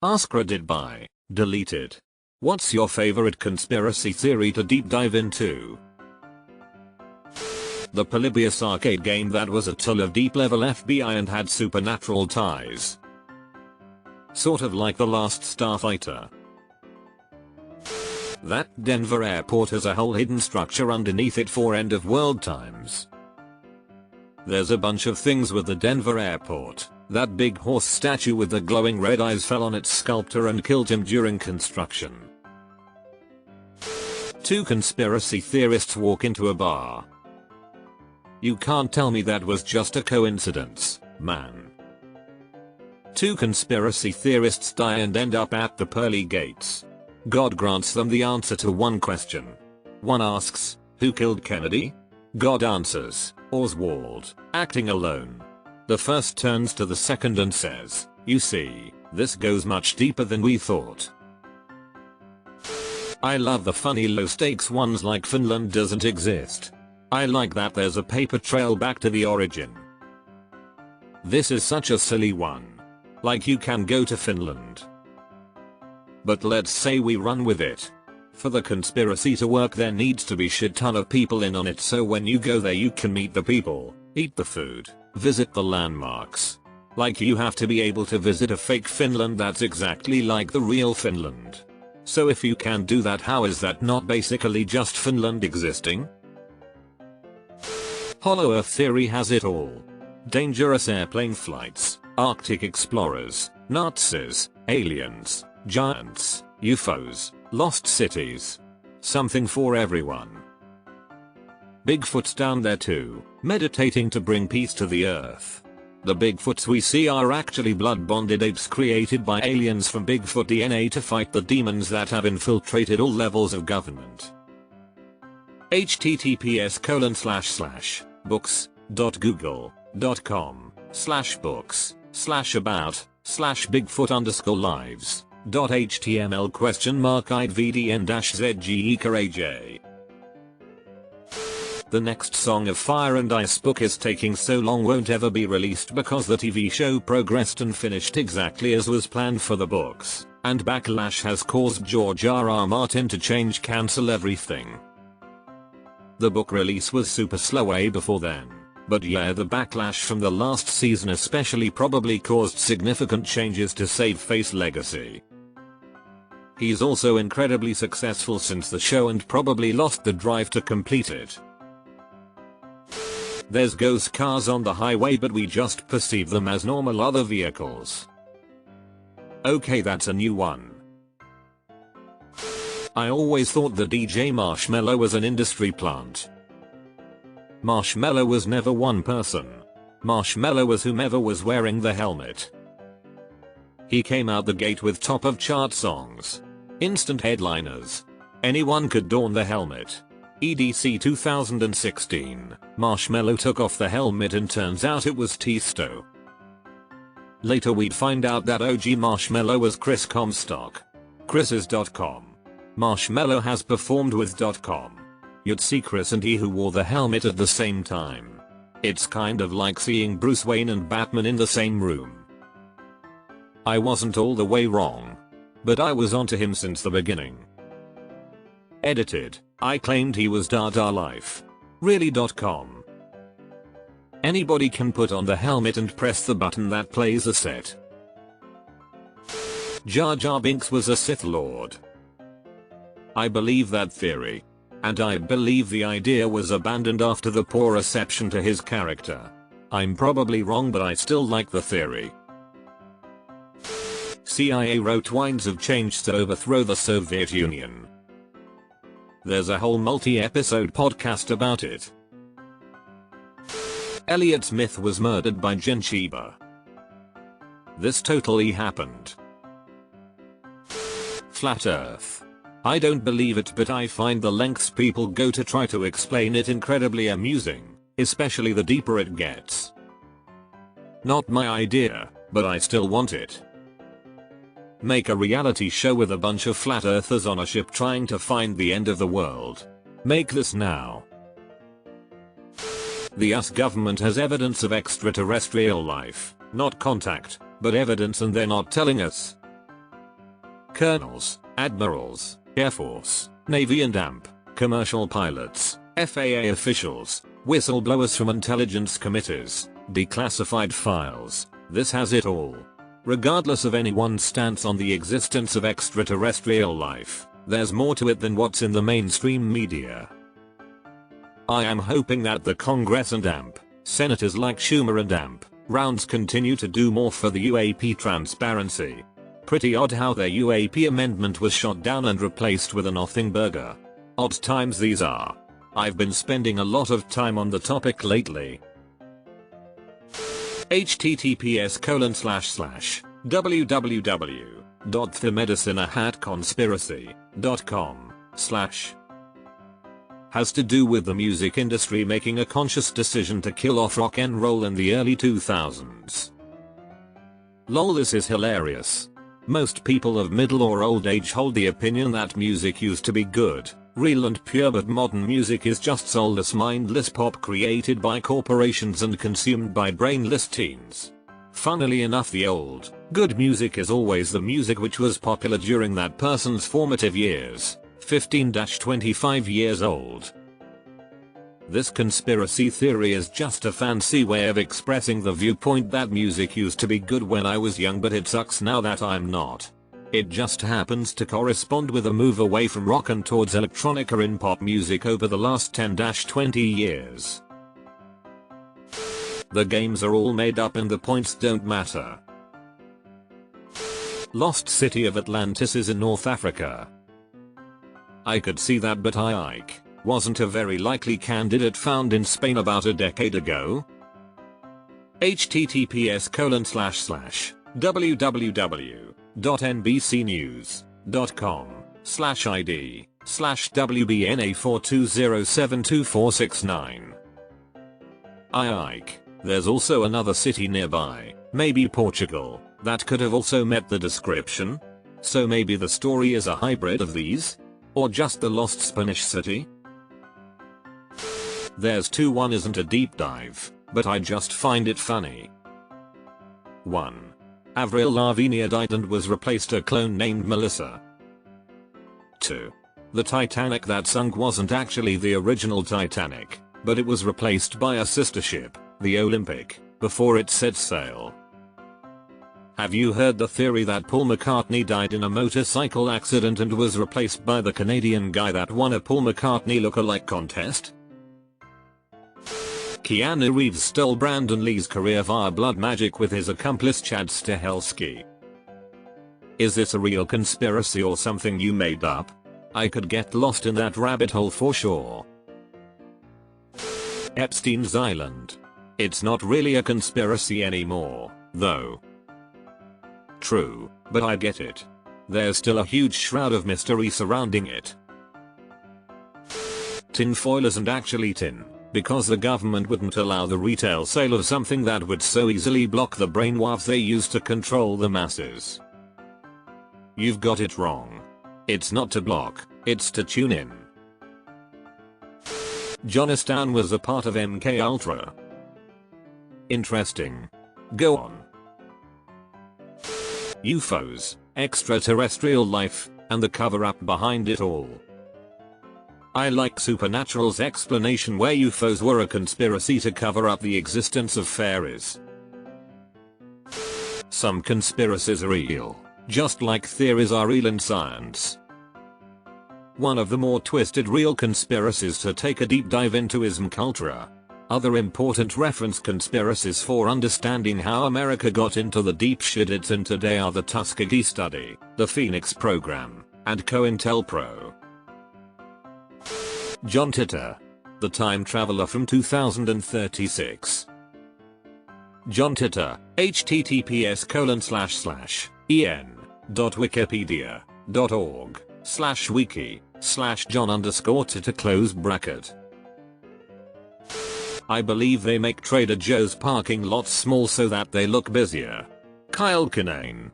AskReddit by deleted. What's your favorite conspiracy theory to deep dive into? The Polybius arcade game that was a tool of deep level FBI and had supernatural ties. Sort of like The Last Starfighter. That Denver airport has a whole hidden structure underneath it for end of world times. There's a bunch of things with the Denver airport. That big horse statue with the glowing red eyes fell on its sculptor and killed him during construction. Two conspiracy theorists walk into a bar. You can't tell me that was just a coincidence, man. Two conspiracy theorists die and end up at the pearly gates. God grants them the answer to one question. One asks, who killed Kennedy? God answers, Oswald, acting alone. The first turns to the second and says, you see, this goes much deeper than we thought. I love the funny low stakes ones like Finland doesn't exist. I like that there's a paper trail back to the origin. This is such a silly one. Like you can go to Finland. But let's say we run with it. For the conspiracy to work there needs to be shit ton of people in on it, so when you go there you can meet the people, eat the food, visit the landmarks. Like you have to be able to visit a fake Finland that's exactly like the real Finland. So if you can do that, how is that not basically just Finland existing? Hollow Earth theory has it all. Dangerous airplane flights, Arctic explorers, Nazis, aliens, giants, UFOs, lost cities. Something for everyone. Bigfoot's down there too, meditating to bring peace to the earth. The Bigfoots we see are actually blood-bonded apes created by aliens from Bigfoot DNA to fight the demons that have infiltrated all levels of government. https://books.google.com/books/about/bigfoot_lives.html?idvdn-zgeekaj. The next Song of Fire and Ice book is taking so long won't ever be released because the TV show progressed and finished exactly as was planned for the books, and backlash has caused George R.R. Martin to cancel everything. The book release was super slow way before then, but yeah, the backlash from the last season especially probably caused significant changes to save face legacy. He's also incredibly successful since the show and probably lost the drive to complete it. There's ghost cars on the highway but we just perceive them as normal other vehicles. Okay, that's a new one. I always thought the DJ Marshmello was an industry plant. Marshmello was never one person. Marshmello was whomever was wearing the helmet. He came out the gate with top of chart songs. Instant headliners. Anyone could don the helmet. EDC 2016, Marshmello took off the helmet and turns out it was Tiesto. Later we'd find out that OG Marshmello was Chris Comstock. Chris's.com. Marshmello has performed with .com. You'd see Chris and he who wore the helmet at the same time. It's kind of like seeing Bruce Wayne and Batman in the same room. I wasn't all the way wrong. But I was onto him since the beginning. Edited. I claimed he was Dada Life. Really.com. Anybody can put on the helmet and press the button that plays a set. Jar Jar Binks was a Sith Lord. I believe that theory. And I believe the idea was abandoned after the poor reception to his character. I'm probably wrong but I still like the theory. CIA wrote Winds of Change to overthrow the Soviet Union. There's a whole multi-episode podcast about it. Elliot Smith was murdered by Jen Sheba. This totally happened. Flat Earth. I don't believe it but I find the lengths people go to try to explain it incredibly amusing, especially the deeper it gets. Not my idea, but I still want it. Make a reality show with a bunch of flat earthers on a ship trying to find the end of the world. Make this now. The US government has evidence of extraterrestrial life, not contact, but evidence and they're not telling us. colonels, admirals, Air Force, Navy and AMP, commercial pilots, FAA officials, whistleblowers from intelligence committees, declassified files. This has it all. Regardless of anyone's stance on the existence of extraterrestrial life, there's more to it than what's in the mainstream media. I am hoping that the Congress and AMP, senators like Schumer and AMP, rounds continue to do more for the UAP transparency. Pretty odd how their UAP amendment was shot down and replaced with a nothing burger. Odd times these are. I've been spending a lot of time on the topic lately. https://www.themedicinehatconspiracy.com/ has to do with the music industry making a conscious decision to kill off rock and roll in the early 2000s. Lol, this is hilarious. Most people of middle or old age hold the opinion that music used to be good, real and pure, but modern music is just soulless, mindless pop created by corporations and consumed by brainless teens. Funnily enough, the old, good music is always the music which was popular during that person's formative years, 15-25 years old. This conspiracy theory is just a fancy way of expressing the viewpoint that music used to be good when I was young, but it sucks now that I'm not. It just happens to correspond with a move away from rock and towards electronica in pop music over the last 10-20 years. The games are all made up and the points don't matter. Lost city of Atlantis is in North Africa. I could see that, but Ike wasn't a very likely candidate found in Spain about a decade ago. https://www.nbcnews.com/id/WBNA420724669. Ike. There's also another city nearby, maybe Portugal, that could have also met the description. So maybe the story is a hybrid of these? Or just the lost Spanish city? There's two. One isn't a deep dive, but I just find it funny. 1. Avril Lavigne died and was replaced a clone named Melissa. 2. The Titanic that sunk wasn't actually the original Titanic, but it was replaced by a sister ship, the Olympic, before it set sail. Have you heard the theory that Paul McCartney died in a motorcycle accident and was replaced by the Canadian guy that won a Paul McCartney look-alike contest? Keanu Reeves stole Brandon Lee's career via blood magic with his accomplice Chad Stahelski. Is this a real conspiracy or something you made up? I could get lost in that rabbit hole for sure. Epstein's Island. It's not really a conspiracy anymore, though. True, but I get it. There's still a huge shroud of mystery surrounding it. Tinfoil isn't actually tin, because the government wouldn't allow the retail sale of something that would so easily block the brainwaves they use to control the masses. You've got it wrong. It's not to block, it's to tune in. Johnstown was a part of MK Ultra. Interesting. Go on. UFOs, extraterrestrial life, and the cover-up behind it all. I like Supernatural's explanation where UFOs were a conspiracy to cover up the existence of fairies. Some conspiracies are real, just like theories are real in science. One of the more twisted real conspiracies to take a deep dive into is MKUltra. Other important reference conspiracies for understanding how America got into the deep shit it's in today are the Tuskegee study, the Phoenix program, and COINTELPRO. John Titor, the time traveler from 2036. John Titor, https://en.wikipedia.org/wiki/John_Titor. I believe they make Trader Joe's parking lots small so that they look busier. Kyle Kinane.